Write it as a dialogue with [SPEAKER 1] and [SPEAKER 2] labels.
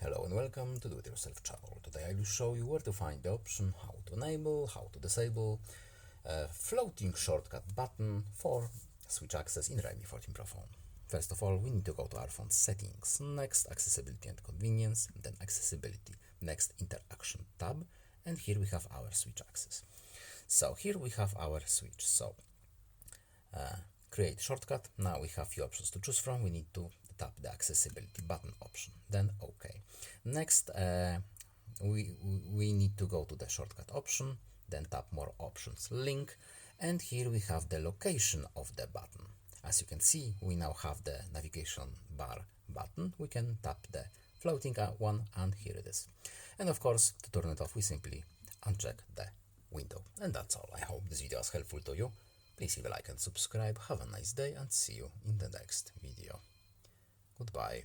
[SPEAKER 1] Hello and welcome to Do It Yourself channel. Today I will show you where to find the option, how to enable, how to disable a floating shortcut button for switch access in Realme 14 Pro phone. First of all, we need to go to our phone settings, next accessibility and convenience, then accessibility, next interaction tab, and here we have our switch access. So here we have our switch. So create shortcut. Now we have few options to choose from. We need to tap the accessibility button option, then OK. Next, we need to go to the shortcut option, then tap more options link, and here we have the location of the button. As you can see, we now have the navigation bar button. We can tap the floating one, and here it is. And of course, to turn it off, we simply uncheck the window. And that's all. I hope this video is helpful to you. Please leave a like and subscribe. Have a nice day and see you in the next video. Goodbye.